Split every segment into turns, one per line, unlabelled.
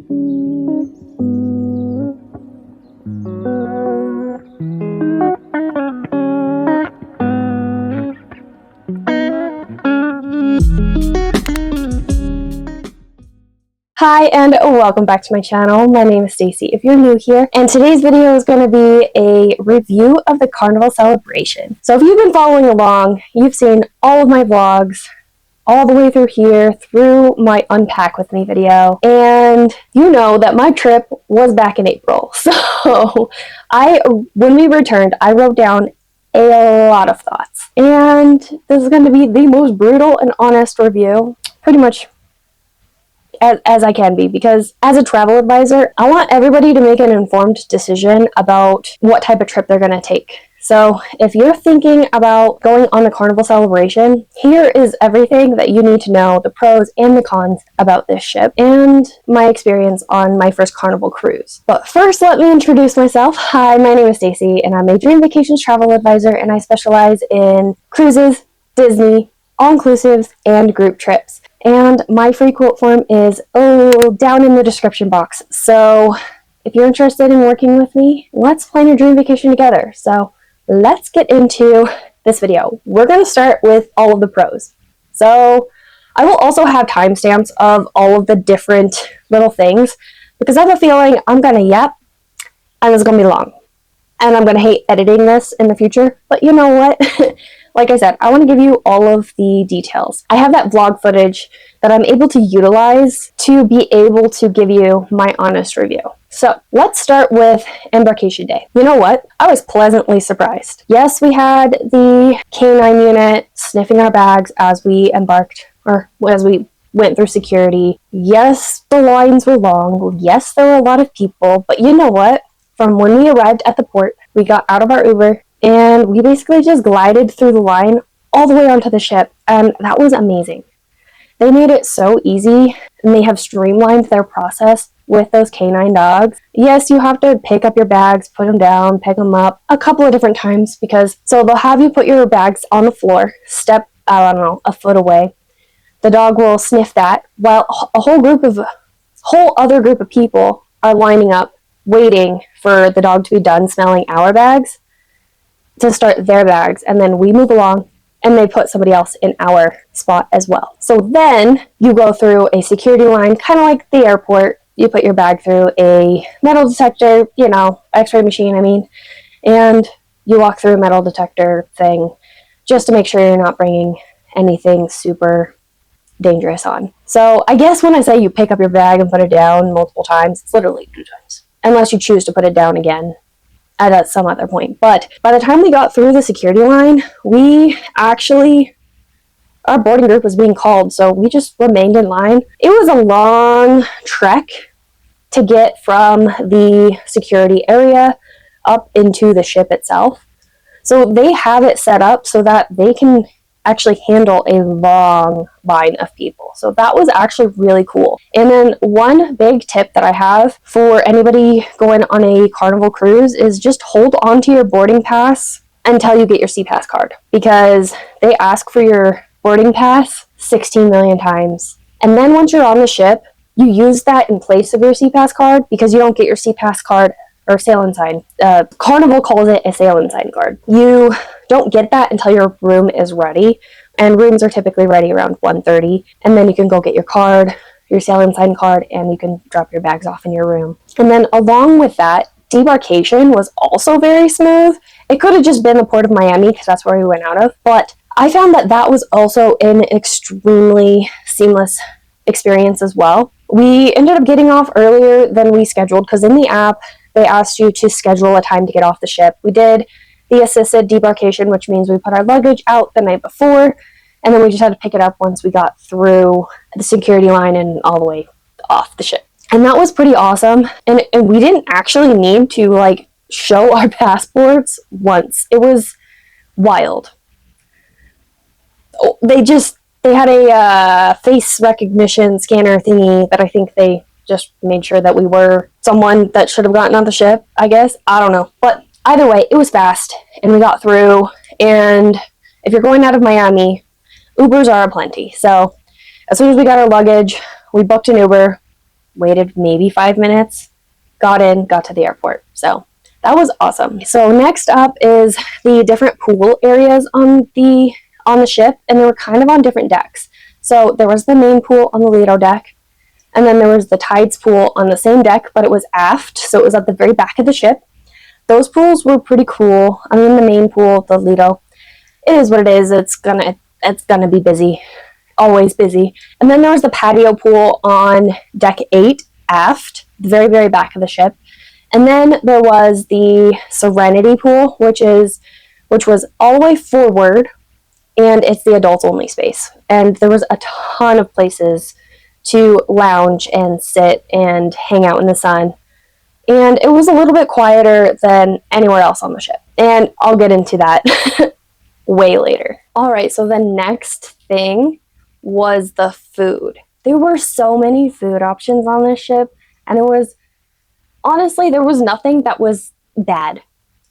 Hi and welcome back to my channel. My name is Stacey if you're new here, and today's video is going to be a review of the Carnival celebration. So if you've been following along, you've seen all of my vlogs all the way through here, through my Unpack With Me video, and you know that my trip was back in April. So when we returned, I wrote down a lot of thoughts, and this is going to be the most brutal and honest review, pretty much as I can be, because as a travel advisor, I want everybody to make an informed decision about what type of trip they're going to take. So if you're thinking about going on the Carnival celebration, here is everything that you need to know, the pros and the cons about this ship, and my experience on my first Carnival cruise. But first, let me introduce myself. Hi, my name is Stacey, and I'm a Dream Vacations travel advisor, and I specialize in cruises, Disney, all-inclusives, and group trips. And my free quote form is down in the description box. So if you're interested in working with me, let's plan your dream vacation together. So let's get into this video. We're going to start with all of the pros. So I will also have timestamps of all of the different little things, because I have a feeling I'm going to yap and it's going to be long. And I'm going to hate editing this in the future. But you know what? Like I said, I want to give you all of the details. I have that vlog footage that I'm able to utilize to be able to give you my honest review. So let's start with Embarkation Day. You know what? I was pleasantly surprised. Yes, we had the K9 unit sniffing our bags as we embarked, or as we went through security. Yes, the lines were long. Yes, there were a lot of people. But you know what? From when we arrived at the port, we got out of our Uber, and we basically just glided through the line all the way onto the ship, and that was amazing. They made it so easy, and they have streamlined their process with those canine dogs. Yes, you have to pick up your bags, put them down, pick them up a couple of different times, so they'll have you put your bags on the floor, step, I don't know, a foot away. The dog will sniff that, while a whole other group of people are lining up, waiting for the dog to be done smelling our bags to start their bags, and then we move along and they put somebody else in our spot as well. So then you go through a security line, kind of like the airport. You put your bag through a metal detector, x-ray machine, and you walk through a metal detector thing just to make sure you're not bringing anything super dangerous on. So I guess when I say you pick up your bag and put it down multiple times, it's literally 2 times, unless you choose to put it down again at some other point. But by the time we got through the security line, our boarding group was being called, so we just remained in line. It was a long trek to get from the security area up into the ship itself. So they have it set up so that they can actually handle a long line of people. So that was actually really cool. And then one big tip that I have for anybody going on a Carnival cruise is just hold on to your boarding pass until you get your SeaPass card, because they ask for your boarding pass 16 million times. And then once you're on the ship, you use that in place of your SeaPass card, because you don't get your SeaPass card or sail and sign. Carnival calls it a sail and sign card. You don't get that until your room is ready, and rooms are typically ready around 1:30, and then you can go get your card, your sail and sign card, and you can drop your bags off in your room. And then along with that, debarkation was also very smooth. It could have just been the Port of Miami, because that's where we went out of, but I found that was also an extremely seamless experience as well. We ended up getting off earlier than we scheduled, because in the app, they asked you to schedule a time to get off the ship. We did the assisted debarkation, which means we put our luggage out the night before, and then we just had to pick it up once we got through the security line and all the way off the ship. And that was pretty awesome. And we didn't actually need to show our passports once. It was wild. They had a face recognition scanner thingy that I think they just made sure that we were someone that should have gotten on the ship, I guess. I don't know. But either way, it was fast, and we got through. And if you're going out of Miami, Ubers are aplenty. So as soon as we got our luggage, we booked an Uber, waited maybe 5 minutes, got in, got to the airport. So that was awesome. So next up is the different pool areas on the ship, and they were kind of on different decks. So there was the main pool on the Lido deck, and then there was the Tides pool on the same deck, but it was aft, so it was at the very back of the ship. Those pools were pretty cool. I mean, the main pool, the Lido, it is what it is. It's gonna be busy, always busy. And then there was the patio pool on deck 8 aft, the very, very back of the ship. And then there was the Serenity pool, which was all the way forward, and it's the adults only space. And there was a ton of places to lounge and sit and hang out in the sun. And it was a little bit quieter than anywhere else on the ship. And I'll get into that way later. All right, so the next thing was the food. There were so many food options on this ship, and honestly, there was nothing that was bad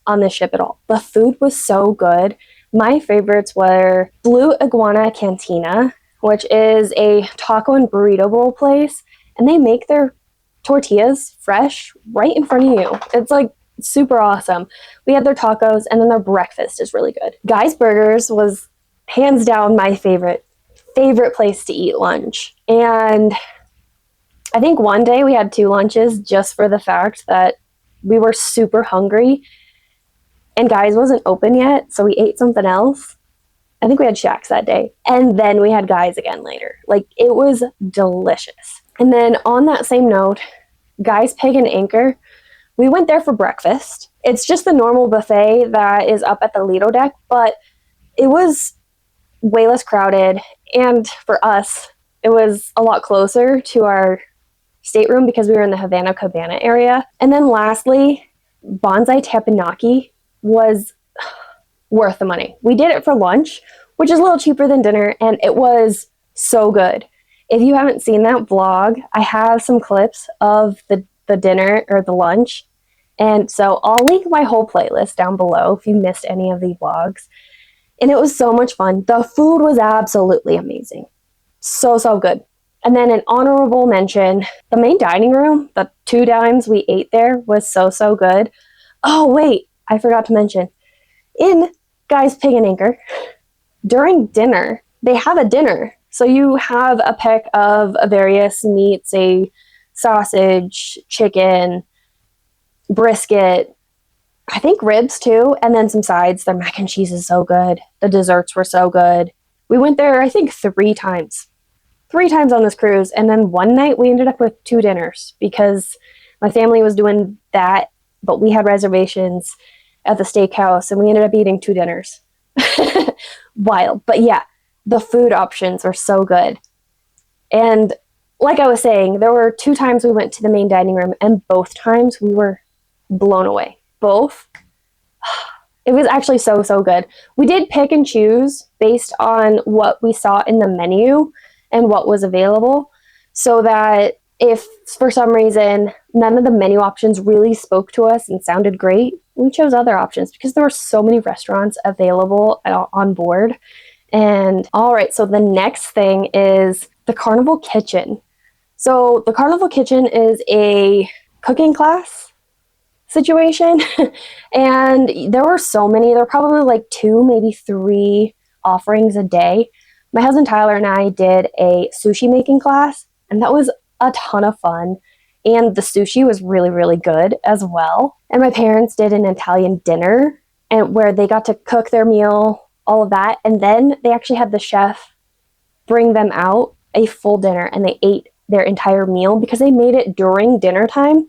on this ship at all. The food was so good. My favorites were Blue Iguana Cantina, which is a taco and burrito bowl place, and they make their tortillas fresh right in front of you. It's like super awesome. We had their tacos, and then their breakfast is really good. Guy's Burgers was hands down my favorite place to eat lunch. And I think one day we had 2 lunches just for the fact that we were super hungry, and Guy's wasn't open yet, so we ate something else. I think we had Shaq's that day, and then we had Guy's again later. Like, it was delicious. And then on that same note, Guy's Pig and Anchor, we went there for breakfast. It's just the normal buffet that is up at the Lido deck, but it was way less crowded, and for us, it was a lot closer to our stateroom because we were in the Havana Cabana area. And then lastly, Bonsai Teppanyaki was worth the money. We did it for lunch, which is a little cheaper than dinner, and it was so good. If you haven't seen that vlog, I have some clips of the dinner or the lunch, and so I'll link my whole playlist down below if you missed any of the vlogs. And it was so much fun. The food was absolutely amazing. So good. And then an honorable mention, the main dining room, the 2 times we ate there was so good. Oh wait, I forgot to mention, in Guy's Pig and Anchor, during dinner, they have a dinner. So you have a pick of various meats, a sausage, chicken, brisket, I think ribs too, and then some sides. Their mac and cheese is so good. The desserts were so good. We went there, I think, 3 times. 3 times on this cruise, and then one night we ended up with 2 dinners because my family was doing that, but we had reservations at the steakhouse, and we ended up eating 2 dinners. Wild. But yeah, the food options were so good. And like I was saying, there were 2 times we went to the main dining room, and both times we were blown away. Both. It was actually so good. We did pick and choose based on what we saw in the menu and what was available, so that if for some reason none of the menu options really spoke to us and sounded great, we chose other options because there were so many restaurants available on board. And all right, so the next thing is the Carnival Kitchen. So the Carnival Kitchen is a cooking class situation, and there were so many. There were probably like 2, maybe 3 offerings a day. My husband Tyler and I did a sushi making class, and that was a ton of fun. And the sushi was really good as well. And my parents did an Italian dinner, and where they got to cook their meal, all of that. And then they actually had the chef bring them out a full dinner, and they ate their entire meal because they made it during dinner time.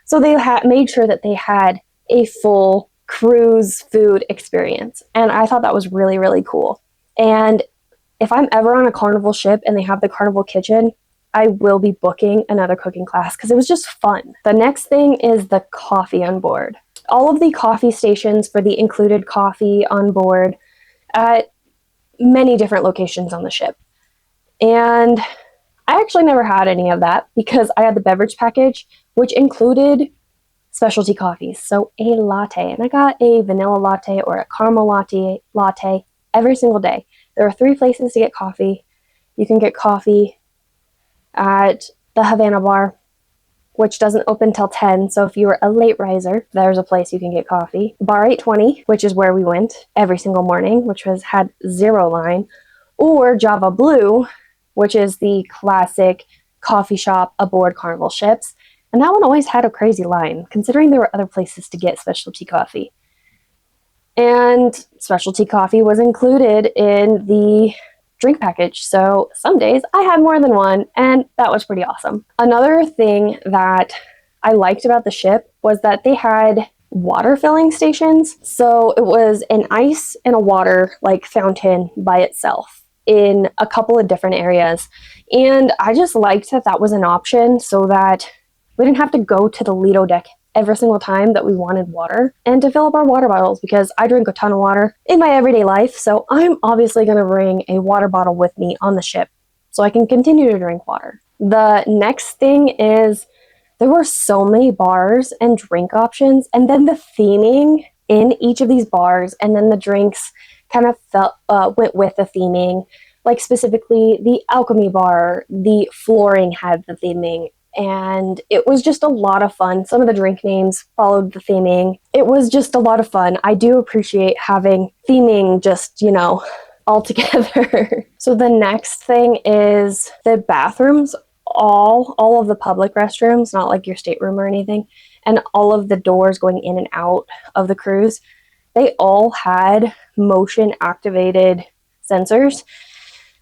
So they made sure that they had a full cruise food experience. And I thought that was really cool. And if I'm ever on a Carnival ship and they have the Carnival Kitchen, I will be booking another cooking class because it was just fun. The next thing is the coffee on board. All of the coffee stations for the included coffee on board at many different locations on the ship. And I actually never had any of that because I had the beverage package, which included specialty coffees. So a latte, and I got a vanilla latte or a caramel latte every single day. There are 3 places to get coffee. You can get coffee at the Havana bar, which doesn't open till 10. So if you were a late riser, there's a place you can get coffee. Bar 820, which is where we went every single morning, which had 0 line. Or Java Blue, which is the classic coffee shop aboard Carnival ships. And that one always had a crazy line, considering there were other places to get specialty coffee. And specialty coffee was included in the drink package. So some days I had more than one, and that was pretty awesome. Another thing that I liked about the ship was that they had water filling stations. So it was an ice and a water like fountain by itself in a couple of different areas. And I just liked that that was an option so that we didn't have to go to the Lido deck every single time that we wanted water and to fill up our water bottles, because I drink a ton of water in my everyday life. So I'm obviously going to bring a water bottle with me on the ship so I can continue to drink water. The next thing is there were so many bars and drink options, and then the theming in each of these bars, and then the drinks kind of went with the theming. Like specifically the alchemy bar, the flooring had the theming, and it was just a lot of fun. Some of the drink names followed the theming. It was just a lot of fun. I do appreciate having theming just, all together. So the next thing is the bathrooms. All of the public restrooms, not like your stateroom or anything, and all of the doors going in and out of the cruise, they all had motion activated sensors.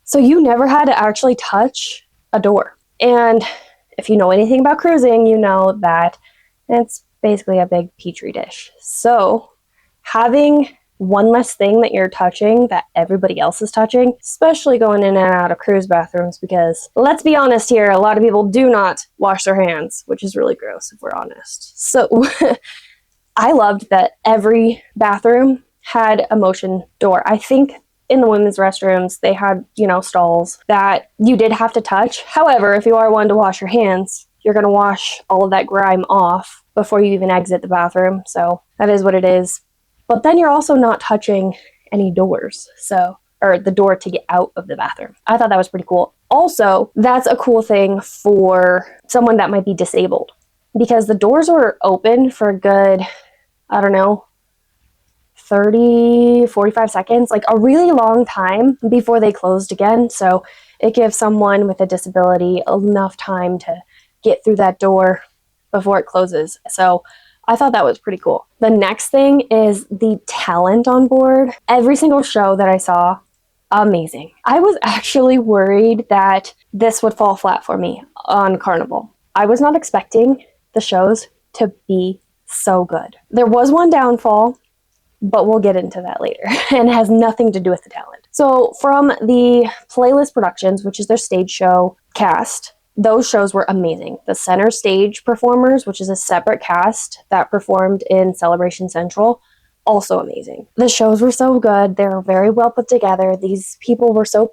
So you never had to actually touch a door. And if you know anything about cruising, you know that it's basically a big petri dish. So having one less thing that you're touching that everybody else is touching, especially going in and out of cruise bathrooms, because let's be honest here, a lot of people do not wash their hands, which is really gross if we're honest. So I loved that every bathroom had a motion door. I think in the women's restrooms, they had, stalls that you did have to touch. However, if you are one to wash your hands, you're going to wash all of that grime off before you even exit the bathroom. So that is what it is. But then you're also not touching any doors, or the door to get out of the bathroom. I thought that was pretty cool. Also, that's a cool thing for someone that might be disabled, because the doors were open for a good, 30, 45 seconds, like a really long time before they closed again. So it gives someone with a disability enough time to get through that door before it closes. So I thought that was pretty cool. The next thing is the talent on board. Every single show that I saw, amazing. I was actually worried that this would fall flat for me on Carnival. I was not expecting the shows to be so good. There was one downfall, but we'll get into that later, and it has nothing to do with the talent. So from the Playlist Productions, which is their stage show cast, those shows were amazing. The center stage performers, which is a separate cast that performed in Celebration Central, also amazing. The shows were so good. They were very well put together. These people were so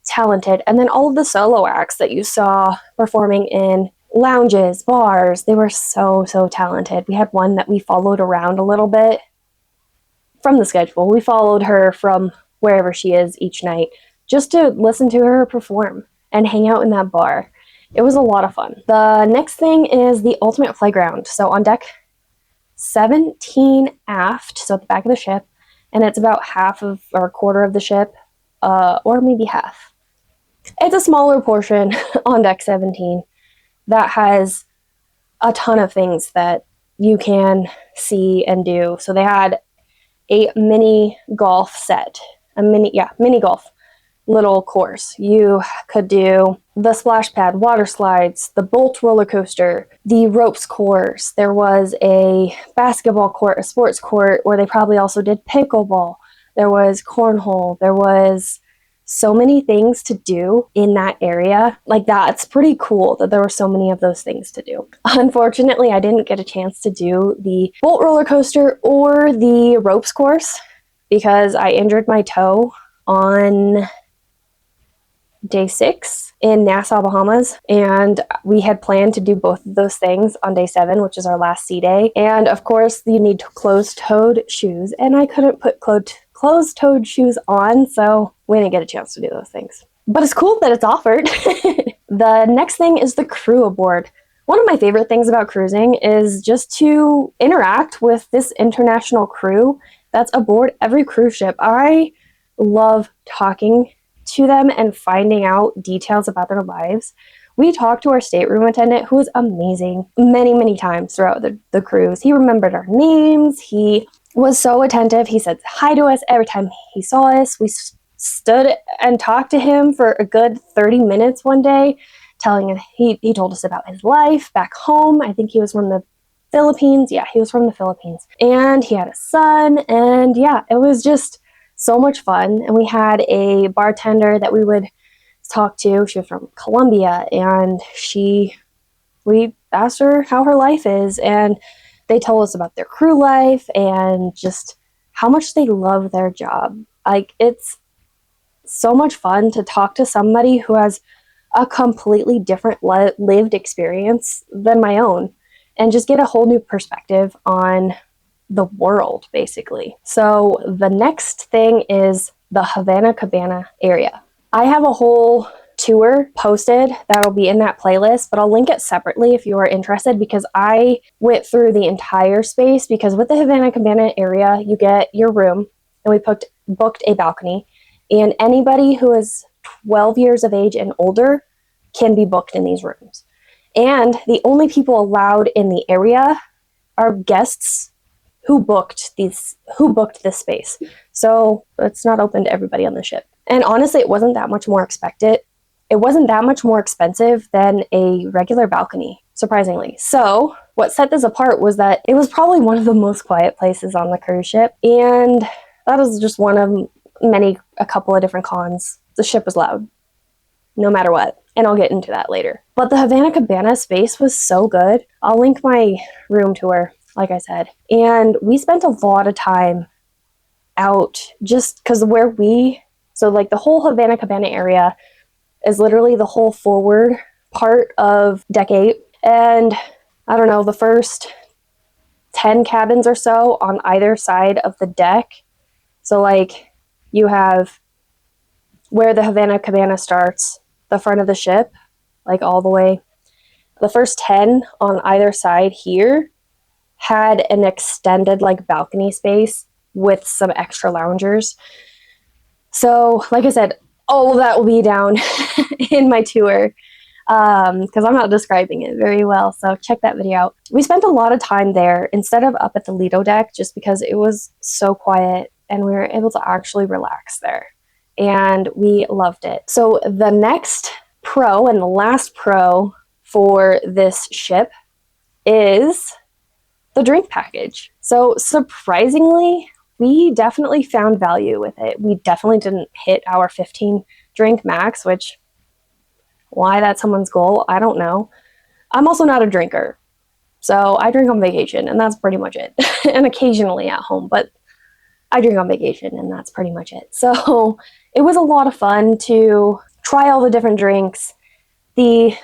talented. And then all of the solo acts that you saw performing in lounges, bars, they were so talented. We had one that we followed around a little bit from the schedule. We followed her from wherever she is each night just to listen to her perform and hang out in that bar. It was a lot of fun. The next thing is the Ultimate Playground. So on deck 17 aft, so at the back of the ship, and it's about half of or a quarter of the ship, or maybe half. It's a smaller portion on deck 17 that has a ton of things that you can see and do. So they had a mini golf set, mini golf little course. You could do the splash pad, water slides, the Bolt roller coaster, the ropes course. There was a basketball court, a sports court where they probably also did pickleball. There was cornhole. There was so many things to do in that area. Like, that's pretty cool that there were so many of those things to do. Unfortunately, I didn't get a chance to do the Bolt roller coaster or the ropes course because I injured my toe on day 6 in Nassau, Bahamas, and we had planned to do both of those things on day 7, which is our last sea day. And of course, you need closed-toed shoes, and I couldn't put closed-toed shoes on, so we didn't get a chance to do those things. But it's cool that it's offered. The next thing is the crew aboard. One of my favorite things about cruising is just to interact with this international crew that's aboard every cruise ship. I love talking to them and finding out details about their lives. We talked to our stateroom attendant, who was amazing, many times throughout the cruise. He remembered our names. He was so attentive. He said hi to us every time he saw us. We stood and talked to him for a good 30 minutes one day, telling him, he told us about his life back home. I think he was from the Philippines. Yeah, he was from the Philippines. And he had a son. And yeah, it was just so much fun. And we had a bartender that we would talk to. She was from Colombia, and we asked her how her life is, and they told us about their crew life and just how much they love their job. Like, it's so much fun to talk to somebody who has a completely different lived experience than my own, and just get a whole new perspective on the world, basically. So the next thing is the Havana Cabana area. I have a whole tour posted that'll be in that playlist, but I'll link it separately if you are interested, because I went through the entire space. Because with the Havana Cabana area, you get your room, and we booked a balcony, and anybody who is 12 years of age and older can be booked in these rooms. And the only people allowed in the area are guests who booked this space. So it's not open to everybody on the ship. And honestly, it wasn't that much more expected. It wasn't that much more expensive than a regular balcony, surprisingly. So what set this apart was that it was probably one of the most quiet places on the cruise ship. And that was just one of a couple of different cons. The ship was loud, no matter what. And I'll get into that later. But the Havana Cabana space was so good. I'll link my room tour, like I said. And we spent a lot of time out, just because so like the whole Havana Cabana area is literally the whole forward part of Deck 8. And I don't know, the first 10 cabins or so on either side of the deck. So like you have where the Havana Cabana starts, the front of the ship, like all the way. The first 10 on either side here had an extended like balcony space with some extra loungers. So like I said, all of that will be down in my tour, because I'm not describing it very well. So check that video out. We spent a lot of time there instead of up at the Lido deck, just because it was so quiet and we were able to actually relax there. And we loved it. So the next pro and the last pro for this ship is the drink package. So surprisingly, we definitely found value with it. We definitely didn't hit our 15 drink max, which, why that's someone's goal, I don't know. I'm also not a drinker. So I drink on vacation, and that's pretty much it. And occasionally at home, but I drink on vacation, and that's pretty much it. So it was a lot of fun to try all the different drinks. The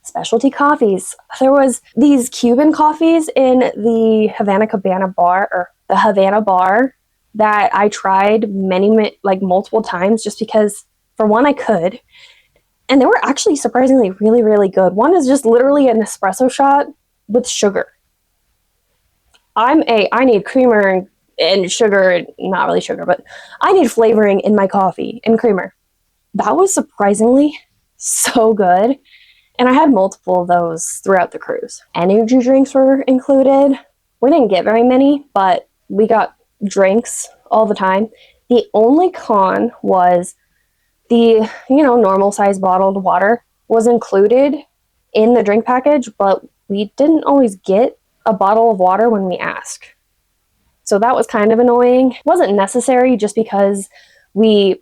specialty coffees. There was these Cuban coffees in the Havana Cabana bar, or the Havana bar, that I tried multiple times, just because, for one, I could. And they were actually surprisingly really good. One is just literally an espresso shot with sugar. I need creamer and sugar, not really sugar, but I need flavoring in my coffee and creamer. That was surprisingly so good. And I had multiple of those throughout the cruise. Energy drinks were included. We didn't get very many, but we got drinks all the time. The only con was the, normal size bottled water was included in the drink package, but we didn't always get a bottle of water when we asked. So that was kind of annoying. It wasn't necessary, just because we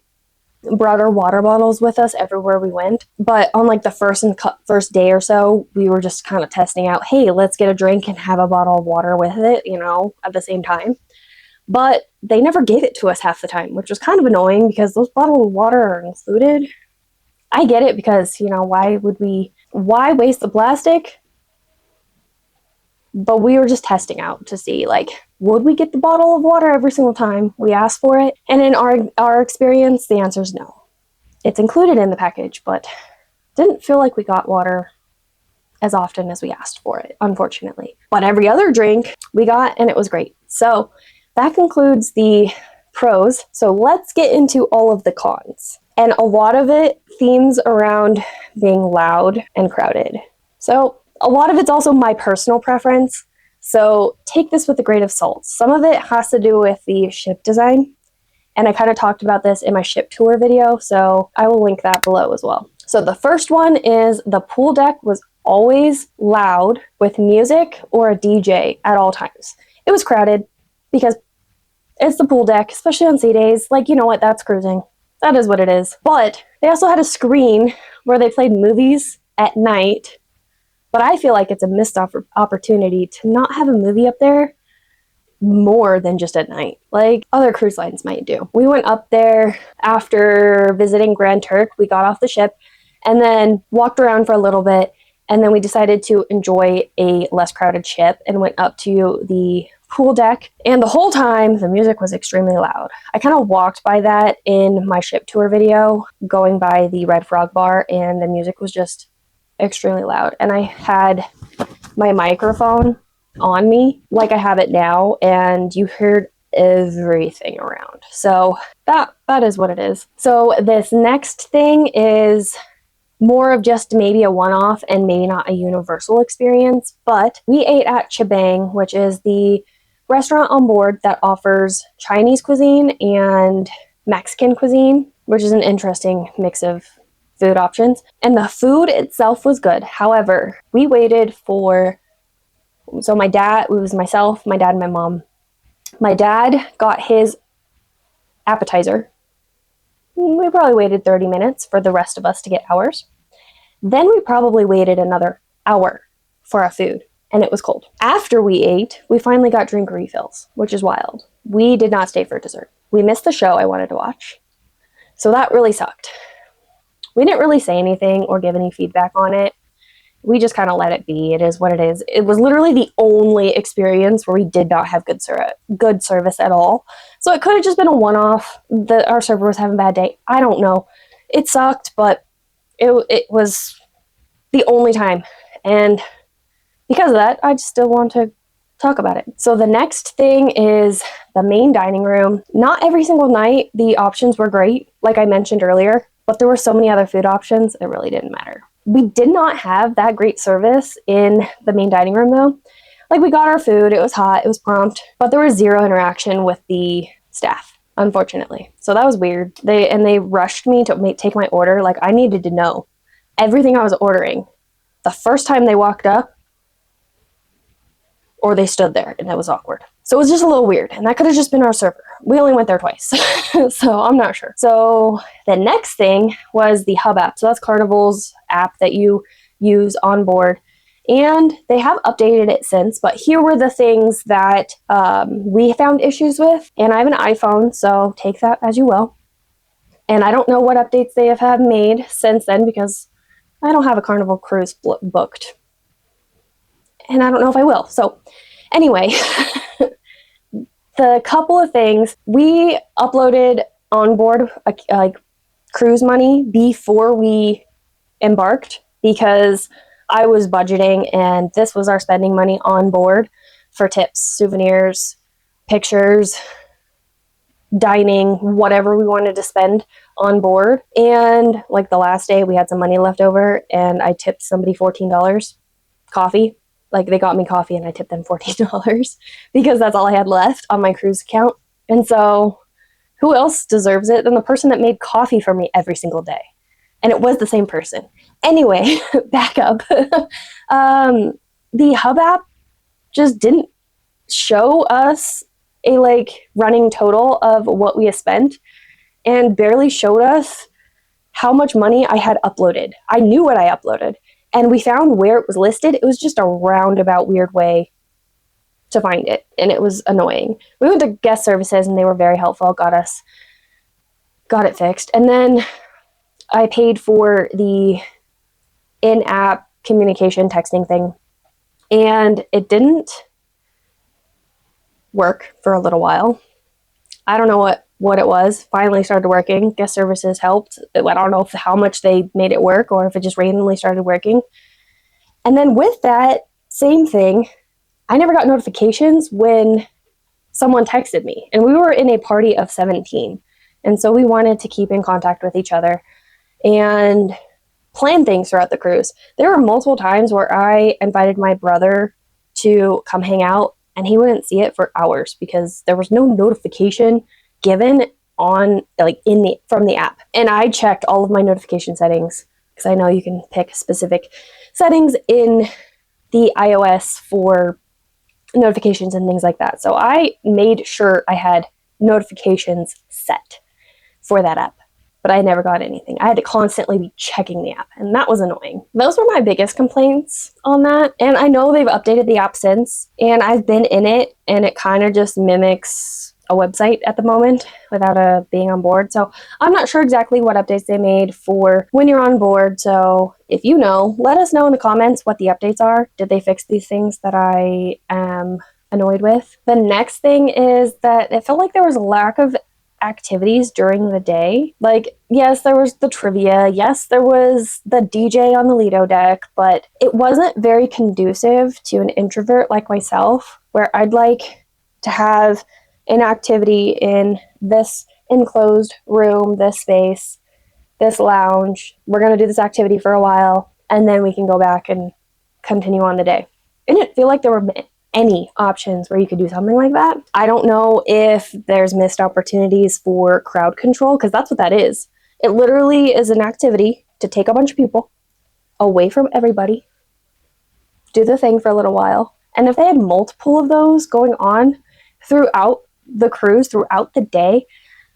brought our water bottles with us everywhere we went. But on like the first day or so, we were just kind of testing out, hey, let's get a drink and have a bottle of water with it, at the same time. But they never gave it to us half the time, which was kind of annoying, because those bottles of water are included. I get it, because, why waste the plastic? But we were just testing out to see, would we get the bottle of water every single time we asked for it? And in our experience, the answer is no. It's included in the package, but didn't feel like we got water as often as we asked for it, unfortunately. But every other drink we got, and it was great. So that concludes the pros. So let's get into all of the cons. And a lot of it themes around being loud and crowded. So a lot of it's also my personal preference. So take this with a grain of salt. Some of it has to do with the ship design. And I kind of talked about this in my ship tour video, so I will link that below as well. So the first one is the pool deck was always loud with music or a DJ at all times. It was crowded because it's the pool deck, especially on sea days. Like, you know what, that's cruising. That is what it is. But they also had a screen where they played movies at night. But I feel like it's a missed opportunity to not have a movie up there more than just at night, like other cruise lines might do. We went up there after visiting Grand Turk. We got off the ship and then walked around for a little bit, and then we decided to enjoy a less crowded ship and went up to the pool deck, and the whole time the music was extremely loud. I kind of walked by that in my ship tour video, going by the Red Frog bar, and the music was just extremely loud, and I had my microphone on me like I have it now, and you heard everything around. So that is what it is. So this next thing is more of just maybe a one-off and maybe not a universal experience, but we ate at ChiBang, which is the restaurant on board that offers Chinese cuisine and Mexican cuisine, which is an interesting mix of food options. And the food itself was good. However, we waited for so my dad, it was myself, my dad, and my mom. My dad got his appetizer. We probably waited 30 minutes for the rest of us to get ours. Then we probably waited another hour for our food, and it was cold. After we ate, we finally got drink refills, which is wild. We did not stay for dessert. We missed the show I wanted to watch, so that really sucked. We didn't really say anything or give any feedback on it. We just kind of let it be. It is what it is. It was literally the only experience where we did not have good service at all. So it could have just been a one-off. Our server was having a bad day. I don't know. It sucked, but it was the only time. And because of that, I just still want to talk about it. So the next thing is the main dining room. Not every single night the options were great, like I mentioned earlier, but there were so many other food options, it really didn't matter. We did not have that great service in the main dining room though. Like, we got our food, it was hot, it was prompt, but there was zero interaction with the staff, unfortunately. So that was weird. They rushed me to take my order. Like, I needed to know everything I was ordering the first time they walked up, or they stood there, and that was awkward. So it was just a little weird, and that could have just been our server. We only went there twice, so I'm not sure. So the next thing was the Hubapp. So that's Carnival's app that you use on board, and they have updated it since, but here were the things that we found issues with, and I have an iPhone, so take that as you will. And I don't know what updates they have made since then, because I don't have a Carnival cruise booked, and I don't know if I will. So anyway, the couple of things, we uploaded onboard like cruise money before we embarked, because I was budgeting and this was our spending money on board for tips, souvenirs, pictures, dining, whatever we wanted to spend on board. And like the last day we had some money left over and I tipped somebody $14 coffee. Like, they got me coffee and I tipped them $14 because that's all I had left on my cruise account. And so who else deserves it than the person that made coffee for me every single day? And it was the same person. Anyway, back up. The Hubapp just didn't show us a running total of what we had spent, and barely showed us how much money I had uploaded. I knew what I uploaded, and we found where it was listed. It was just a roundabout weird way to find it, and it was annoying. We went to guest services and they were very helpful, got it fixed. And then I paid for the in-app communication texting thing, and it didn't work for a little while. I don't know what it was. Finally started working. Guest services helped. I don't know how much they made it work or if it just randomly started working. And then with that, same thing, I never got notifications when someone texted me. And we were in a party of 17. And so we wanted to keep in contact with each other and plan things throughout the cruise. There were multiple times where I invited my brother to come hang out, and he wouldn't see it for hours because there was no notification given on from the app. And I checked all of my notification settings because I know you can pick specific settings in the iOS for notifications and things like that. So I made sure I had notifications set for that app, but I never got anything. I had to constantly be checking the app, and that was annoying. Those were my biggest complaints on that. And I know they've updated the app since, and I've been in it, and it kind of just mimics a website at the moment without being on board. So I'm not sure exactly what updates they made for when you're on board. So if you know, let us know in the comments what the updates are. Did they fix these things that I am annoyed with? The next thing is that it felt like there was a lack of activities during the day. Like, yes, there was the trivia, yes, there was the DJ on the Lido deck, but it wasn't very conducive to an introvert like myself, where I'd like to have an activity in this enclosed room, this space, this lounge. We're going to do this activity for a while, and then we can go back and continue on the day. It didn't feel like there were any options where you could do something like that. I don't know if there's missed opportunities for crowd control, because that's what that is. It literally is an activity to take a bunch of people away from everybody, do the thing for a little while. And if they had multiple of those going on throughout the cruise, throughout the day,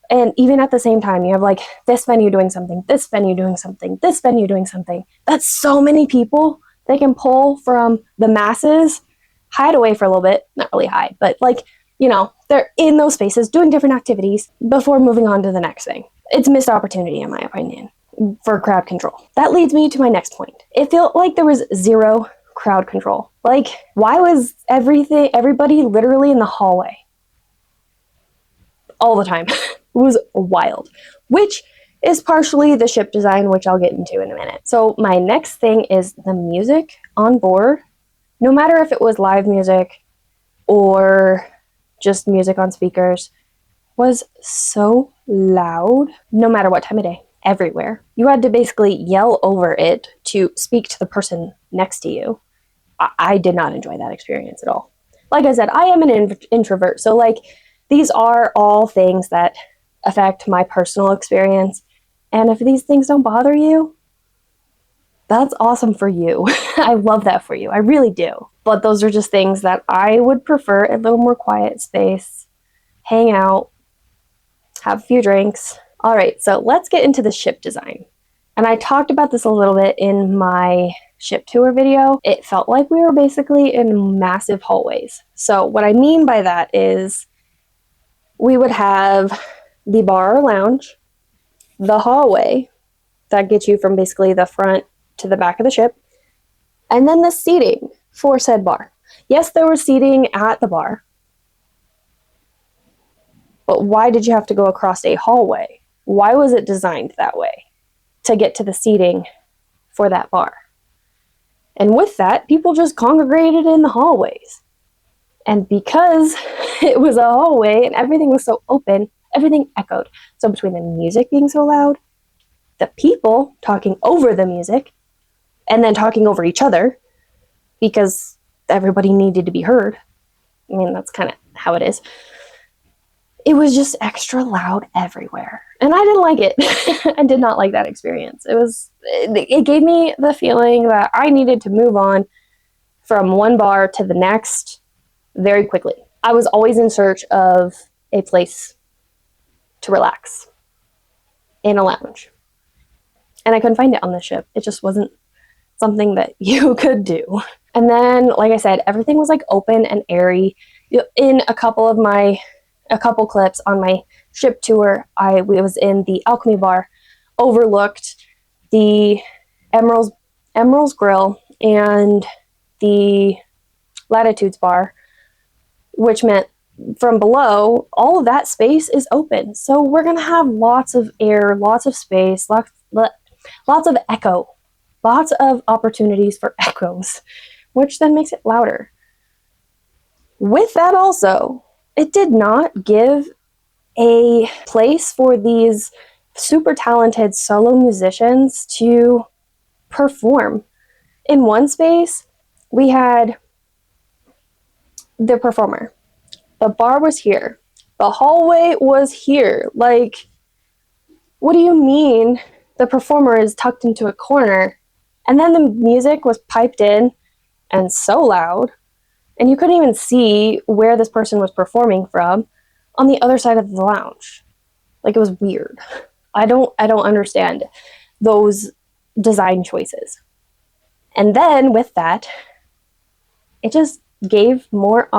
and even at the same time, you have like this venue doing something, this venue doing something, this venue doing something. That's so many people they can pull from the masses, hide away for a little bit, not really hide, but like, you know, they're in those spaces doing different activities before moving on to the next thing. It's a missed opportunity, in my opinion, for crowd control. That leads me to my next point. It felt like there was zero crowd control. Like, why was everybody literally in the hallway all the time? It was wild, which is partially the ship design, which I'll get into in a minute. So my next thing is the music on board. No matter if it was live music or just music on speakers, was so loud, no matter what time of day, everywhere. You had to basically yell over it to speak to the person next to you. I did not enjoy that experience at all. Like I said, I am an introvert, so like these are all things that affect my personal experience. And if these things don't bother you, that's awesome for you. I love that for you. I really do. But those are just things that I would prefer a little more quiet space, hang out, have a few drinks. All right, so let's get into the ship design. And I talked about this a little bit in my ship tour video. It felt like we were basically in massive hallways. So what I mean by that is we would have the bar or lounge, the hallway that gets you from basically the front to the back of the ship, and then the seating for said bar. Yes, there was seating at the bar, but why did you have to go across a hallway? Why was it designed that way? To get to the seating for that bar. And with that, people just congregated in the hallways. And because it was a hallway and everything was so open, everything echoed. So between the music being so loud, the people talking over the music, and then talking over each other, because everybody needed to be heard. I mean, that's kind of how it is. It was just extra loud everywhere. And I didn't like it. I did not like that experience. It gave me the feeling that I needed to move on from one bar to the next very quickly. I was always in search of a place to relax in a lounge. And I couldn't find it on the ship. It just wasn't something that you could do. And then, like I said, everything was like open and airy. In a couple clips on my ship tour, I was in the Alchemy Bar, overlooked the Emerald's Grill and the Latitudes Bar, which meant from below, all of that space is open. So we're going to have lots of air, lots of space, lots of echo lots of opportunities for echoes, which then makes it louder. With that also, it did not give a place for these super talented solo musicians to perform. In one space, we had the performer. The bar was here. The hallway was here. Like, what do you mean the performer is tucked into a corner? And then the music was piped in and so loud, and you couldn't even see where this person was performing from on the other side of the lounge. Like, it was weird. I don't understand those design choices. And then with that, it just gave more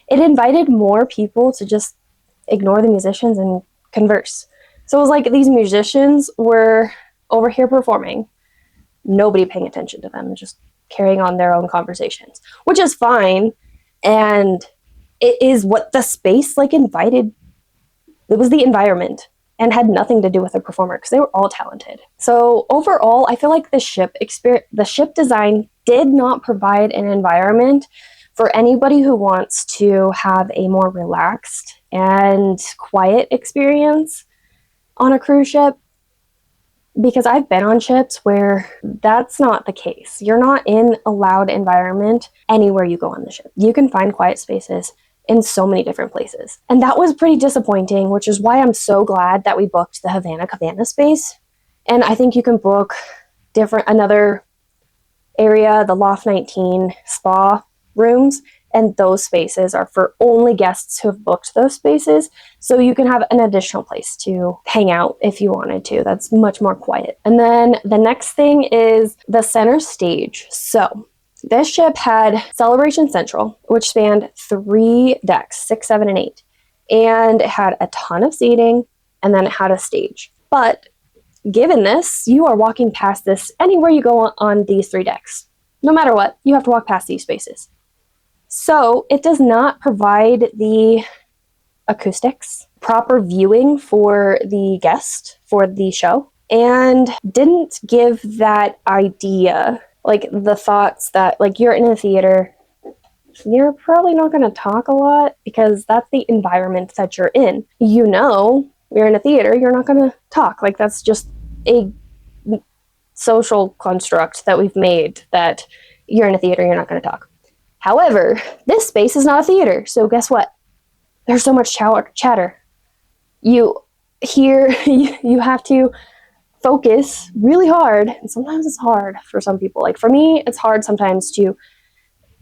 it invited more people to just ignore the musicians and converse. So it was like these musicians were over here performing, nobody paying attention to them, just carrying on their own conversations, which is fine. And it is what the space like invited. It was the environment and had nothing to do with the performer because they were all talented. So overall, I feel like the ship design did not provide an environment for anybody who wants to have a more relaxed and quiet experience on a cruise ship, because I've been on ships where that's not the case. You're not in a loud environment anywhere you go on the ship. You can find quiet spaces in so many different places. And that was pretty disappointing, which is why I'm so glad that we booked the Havana Cabana space. And I think you can book another area, the Loft 19 spa rooms, and those spaces are for only guests who have booked those spaces. So you can have an additional place to hang out if you wanted to. That's much more quiet. And then the next thing is the center stage. So this ship had Celebration Central, which spanned 3 decks, 6, 7, and 8. And it had a ton of seating, and then it had a stage. But given this, you are walking past this anywhere you go on these 3 decks. No matter what, you have to walk past these spaces. So it does not provide the acoustics, proper viewing for the guest for the show, and didn't give that idea, like the thoughts that like you're in a theater, you're probably not going to talk a lot because that's the environment that you're in. You know, you're in a theater, you're not going to talk. Like, that's just a social construct that we've made, that you're in a theater, you're not going to talk. However, this space is not a theater, so guess what? There's so much chatter. You have to focus really hard, and sometimes it's hard for some people. Like for me, it's hard sometimes to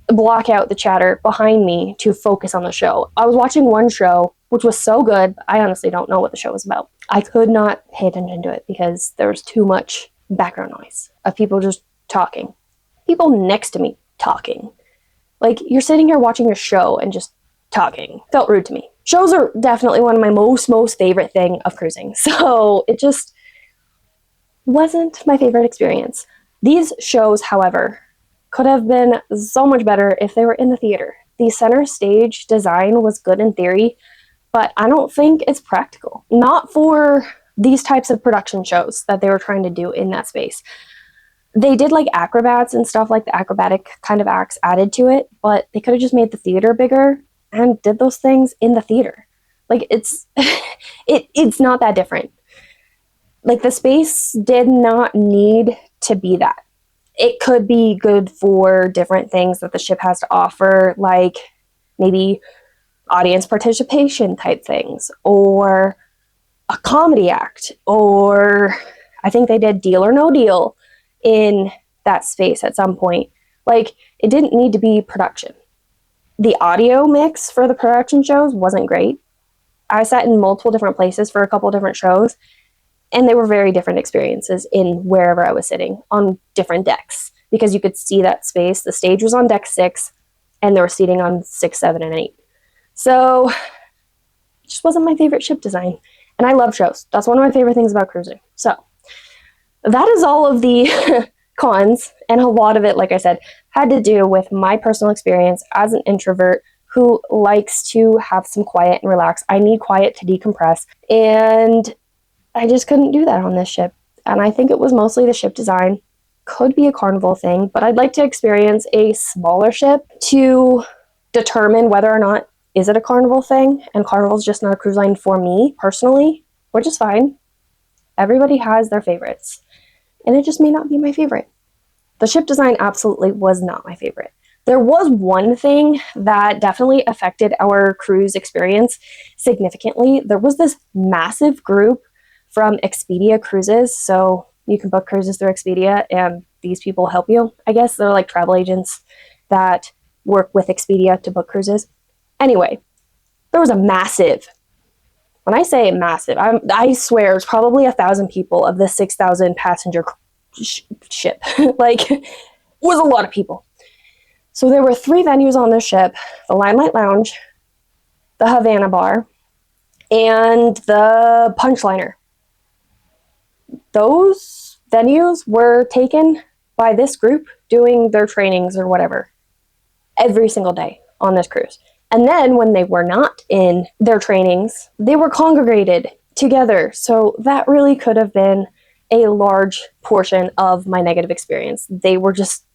block out the chatter behind me to focus on the show. I was watching one show, which was so good, I honestly don't know what the show was about. I could not pay attention to it because there was too much background noise of people just talking. People next to me talking. Like, you're sitting here watching a show and just talking. Felt rude to me. Shows are definitely one of my most favorite thing of cruising. So it just wasn't my favorite experience. These shows, however, could have been so much better if they were in the theater. The center stage design was good in theory, but I don't think it's practical. Not for these types of production shows that they were trying to do in that space. They did like acrobats and stuff, like the acrobatic kind of acts added to it, but they could have just made the theater bigger and did those things in the theater. Like, it's it's not that different. Like, the space did not need to be that. It could be good for different things that the ship has to offer, like maybe audience participation type things, or a comedy act, or I think they did Deal or No Deal in that space at some point. Like, it didn't need to be production. The audio mix for the production shows wasn't great. I sat in multiple different places for a couple different shows, and they were very different experiences in wherever I was sitting on different decks, because you could see that space. The stage was on deck 6, and there were seating on 6, 7, and 8. So it just wasn't my favorite ship design. And I love shows. That's one of my favorite things about cruising. So that is all of the cons, and a lot of it, like I said, had to do with my personal experience as an introvert who likes to have some quiet and relax. I need quiet to decompress, and I just couldn't do that on this ship. and I think it was mostly the ship design. Could be a Carnival thing, but I'd like to experience a smaller ship to determine whether or not is it a Carnival thing, and Carnival's just not a cruise line for me personally, which is fine. Everybody has their favorites, and it just may not be my favorite. The ship design absolutely was not my favorite. There was one thing that definitely affected our cruise experience significantly. There was this massive group from Expedia Cruises, so you can book cruises through Expedia, and these people help you. I guess they're like travel agents that work with Expedia to book cruises. Anyway, there was a massive, when I say massive, I swear it's probably 1,000 people of the 6,000 passenger ship. Like, it was a lot of people. So there were 3 venues on the ship: the Limelight Lounge, the Havana Bar, and the Punchliner. Those venues were taken by this group doing their trainings or whatever every single day on this cruise. And then when they were not in their trainings, they were congregated together. So that really could have been a large portion of my negative experience. They were just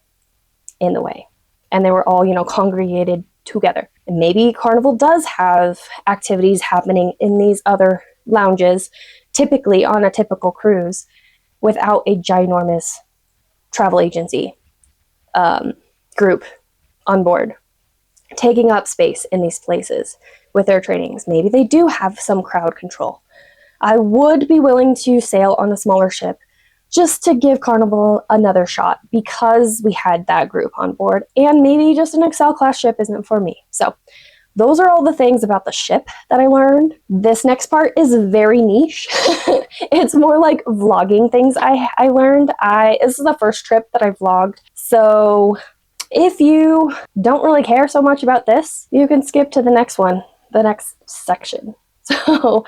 in the way, and they were all, congregated together. And maybe Carnival does have activities happening in these other lounges, typically on a typical cruise, without a ginormous travel agency group on board, taking up space in these places with their trainings. Maybe they do have some crowd control. I would be willing to sail on a smaller ship just to give Carnival another shot, because we had that group on board, and maybe just an Excel class ship isn't for me. So those are all the things about the ship that I learned. This next part is very niche. It's more like vlogging things I learned. This is the first trip that I vlogged. So if you don't really care so much about this, you can skip to the next one, the next section. So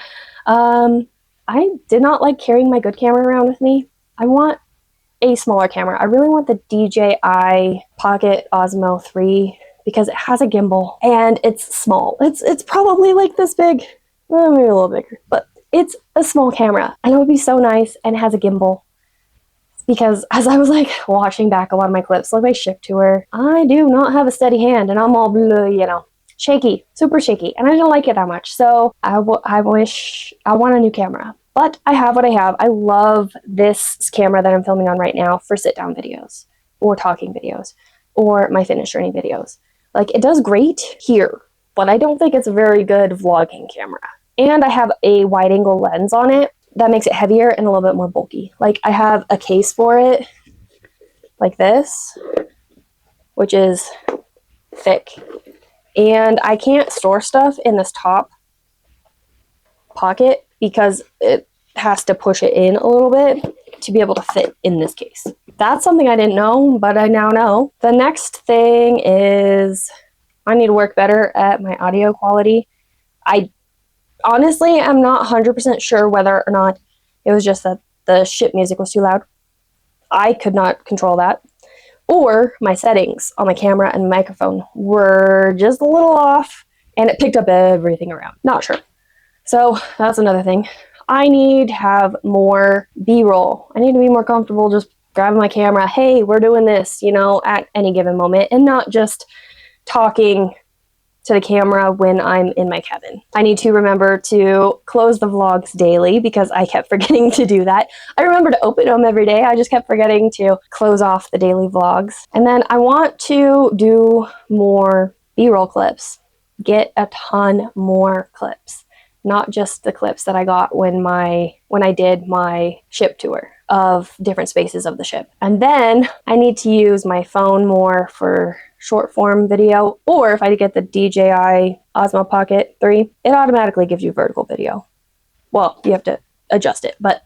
I did not like carrying my good camera around with me. I want a smaller camera. I really want the DJI Pocket Osmo 3 because it has a gimbal and it's small. It's probably like this big, well, maybe a little bigger, but it's a small camera, and it would be so nice, and it has a gimbal. Because as I was like watching back a lot of my clips, like my ship tour, I do not have a steady hand, and I'm all shaky, super shaky, and I don't like it that much. So I wish I want a new camera. But I have what I have. I love this camera that I'm filming on right now for sit-down videos, or talking videos, or my fitness journey videos. Like, it does great here, but I don't think it's a very good vlogging camera. And I have a wide-angle lens on it that makes it heavier and a little bit more bulky. Like, I have a case for it, like this, which is thick. And I can't store stuff in this top pocket because it has to push it in a little bit to be able to fit in this case. That's something I didn't know, but I now know. The next thing is I need to work better at my audio quality. I honestly am not 100% sure whether or not it was just that the ship music was too loud. I could not control that. Or my settings on my camera and microphone were just a little off, and it picked up everything around. Not sure. So that's another thing. I need to have more B-roll. I need to be more comfortable just grabbing my camera. Hey, we're doing this, at any given moment, and not just talking to the camera when I'm in my cabin. I need to remember to close the vlogs daily because I kept forgetting to do that. I remember to open them every day. I just kept forgetting to close off the daily vlogs. And then I want to do more B-roll clips. Get a ton more clips. Not just the clips that I got when I did my ship tour of different spaces of the ship. And then I need to use my phone more for short form video, or if I get the DJI Osmo Pocket 3, it automatically gives you vertical video. Well, you have to adjust it, but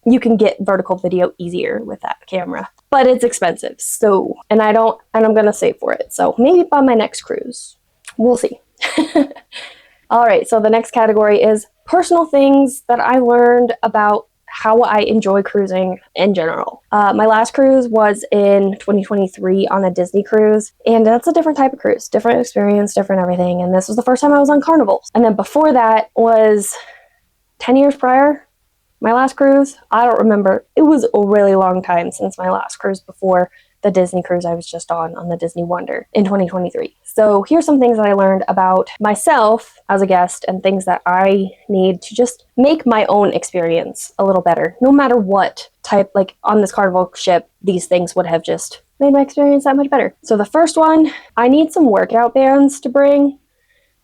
you can get vertical video easier with that camera. But it's expensive, so, and I'm gonna save for it. So maybe by my next cruise, we'll see. All right, so the next category is personal things that I learned about how I enjoy cruising in general. My last cruise was in 2023 on a Disney cruise, and that's a different type of cruise, different experience, different everything, and this was the first time I was on Carnival. And then before that was 10 years prior, my last cruise, I don't remember. It was a really long time since my last cruise before the Disney cruise I was just on the Disney Wonder in 2023. So here's some things that I learned about myself as a guest and things that I need to just make my own experience a little better. No matter what type, like on this Carnival ship, these things would have just made my experience that much better. So the first one, I need some workout bands to bring,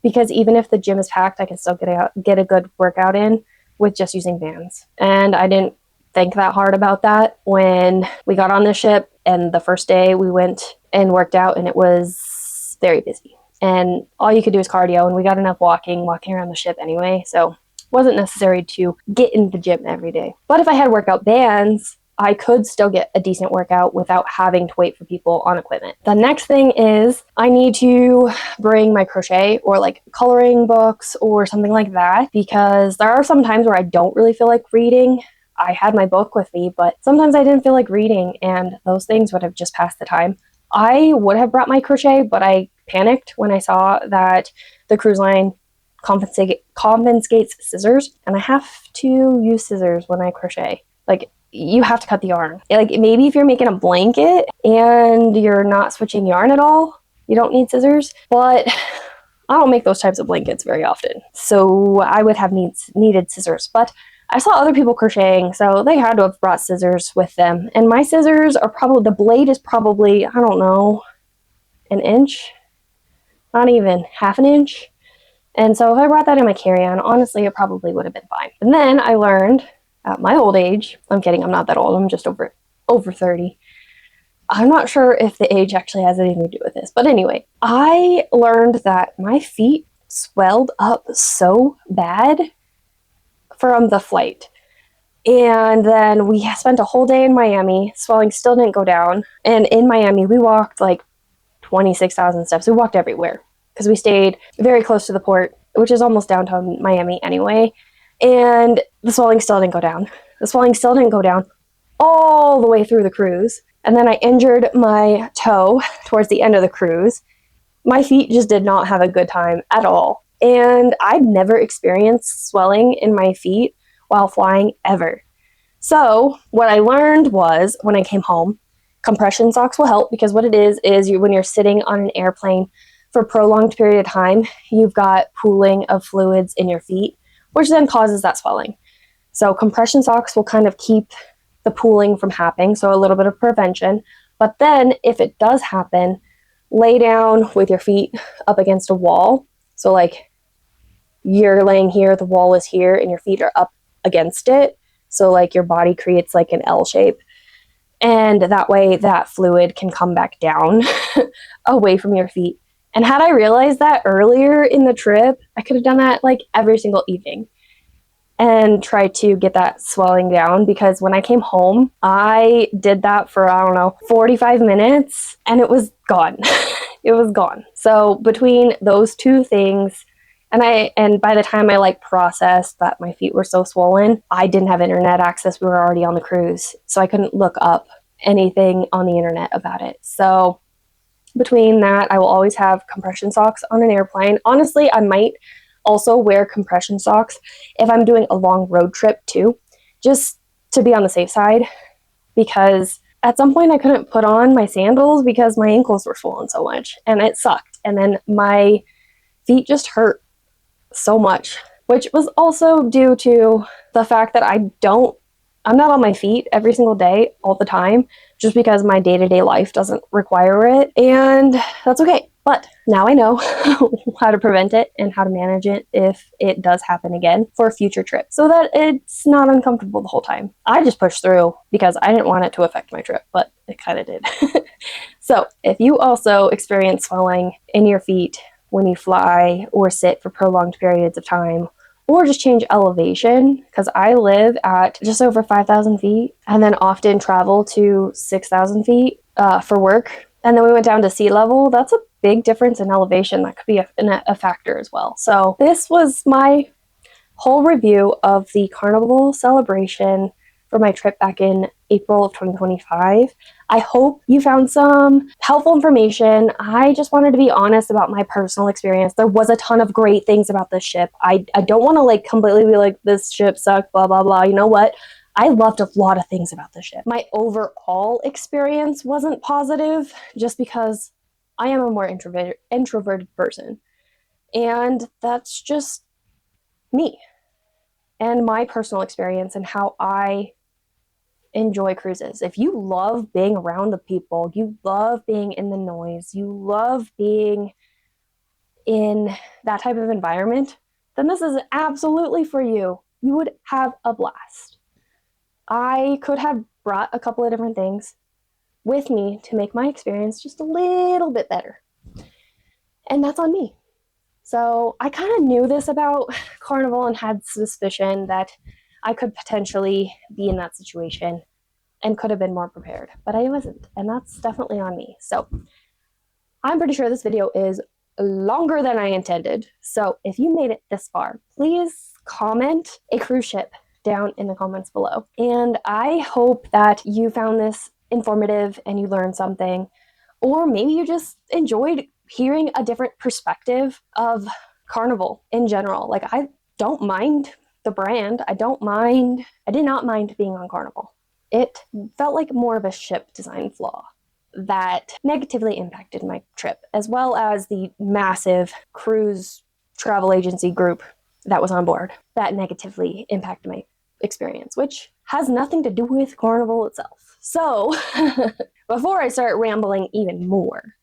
because even if the gym is packed, I can still get a good workout in with just using bands. And I didn't think that hard about that when we got on the ship, and the first day we went and worked out, and it was very busy. And all you could do is cardio, and we got enough walking around the ship anyway, so it wasn't necessary to get in the gym every day. But if I had workout bands, I could still get a decent workout without having to wait for people on equipment. The next thing is I need to bring my crochet or like coloring books or something like that, because there are some times where I don't really feel like reading. I had my book with me, but sometimes I didn't feel like reading, and those things would have just passed the time. I would have brought my crochet, but I panicked when I saw that the cruise line confiscates scissors, and I have to use scissors when I crochet. Like, you have to cut the yarn. Like, maybe if you're making a blanket and you're not switching yarn at all, you don't need scissors, but I don't make those types of blankets very often, so I would have needed scissors. But I saw other people crocheting, so they had to have brought scissors with them. And my scissors are probably, the blade is probably, I don't know, an inch? Not even half an inch. And so if I brought that in my carry-on, honestly, it probably would have been fine. And then I learned at my old age, I'm kidding, I'm not that old, I'm just over 30. I'm not sure if the age actually has anything to do with this. But anyway, I learned that my feet swelled up so bad from the flight. And then we spent a whole day in Miami. Swelling still didn't go down. And in Miami, we walked like 26,000 steps. We walked everywhere because we stayed very close to the port, which is almost downtown Miami anyway. And the swelling still didn't go down. The swelling still didn't go down all the way through the cruise. And then I injured my toe towards the end of the cruise. My feet just did not have a good time at all. And I'd never experienced swelling in my feet while flying ever. So what I learned was, when I came home, compression socks will help, because what it is when you're sitting on an airplane for a prolonged period of time, you've got pooling of fluids in your feet, which then causes that swelling. So compression socks will kind of keep the pooling from happening, so a little bit of prevention. But then if it does happen, lay down with your feet up against a wall. So like, you're laying here, the wall is here, and your feet are up against it. So like your body creates like an L shape. And that way that fluid can come back down away from your feet. And had I realized that earlier in the trip, I could have done that like every single evening and tried to get that swelling down, because when I came home, I did that for, I don't know, 45 minutes and it was gone. It was gone. So between those two things, and by the time I like processed that my feet were so swollen, I didn't have internet access. We were already on the cruise, so I couldn't look up anything on the internet about it. So between that, I will always have compression socks on an airplane. Honestly, I might also wear compression socks if I'm doing a long road trip too, just to be on the safe side, because at some point I couldn't put on my sandals because my ankles were swollen so much and it sucked. And then my feet just hurt so much, which was also due to the fact that I'm not on my feet every single day all the time, just because my day-to-day life doesn't require it, and that's okay. But now I know how to prevent it and how to manage it if it does happen again for a future trip, so that it's not uncomfortable the whole time. I just pushed through because I didn't want it to affect my trip, but it kind of did. So if you also experience swelling in your feet when you fly or sit for prolonged periods of time, or just change elevation, because I live at just over 5,000 feet and then often travel to 6,000 feet for work. And then we went down to sea level. That's a big difference in elevation. That could be a factor as well. So this was my whole review of the Carnival celebration for my trip back in April of 2025. I hope you found some helpful information. I just wanted to be honest about my personal experience. There was a ton of great things about this ship. I don't want to like completely be like, this ship sucked, blah, blah, blah. You know what? I loved a lot of things about the ship. My overall experience wasn't positive just because I am a more introverted person. And that's just me and my personal experience and how I enjoy cruises. If you love being around the people, you love being in the noise, you love being in that type of environment, then this is absolutely for you. You would have a blast. I could have brought a couple of different things with me to make my experience just a little bit better. And that's on me. So I kind of knew this about Carnival and had suspicion that I could potentially be in that situation and could have been more prepared, but I wasn't, and that's definitely on me. So I'm pretty sure this video is longer than I intended. So if you made it this far, please comment a cruise ship down in the comments below. And I hope that you found this informative and you learned something, or maybe you just enjoyed hearing a different perspective of Carnival in general. Like, I don't mind the brand. I did not mind being on Carnival. It felt like more of a ship design flaw that negatively impacted my trip, as well as the massive cruise travel agency group that was on board that negatively impacted my experience, which has nothing to do with Carnival itself. So before I start rambling even more,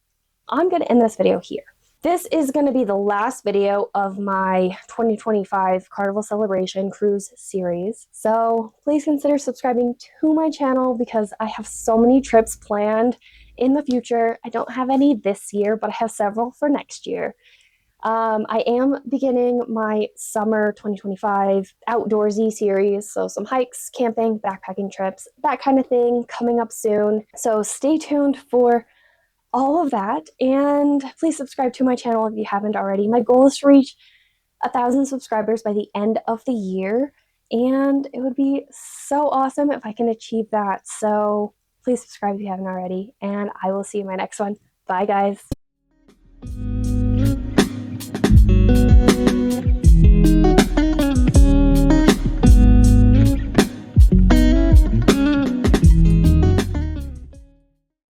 I'm going to end this video here. This is going to be the last video of my 2025 Carnival Celebration Cruise series. So please consider subscribing to my channel because I have so many trips planned in the future. I don't have any this year, but I have several for next year. I am beginning my summer 2025 outdoorsy series, so some hikes, camping, backpacking trips, that kind of thing coming up soon. So stay tuned for all of that, and please subscribe to my channel if you haven't already. My goal is to reach 1,000 subscribers by the end of the year, and it would be so awesome if I can achieve that. So please subscribe if you haven't already, and I will see you in my next one. Bye, guys.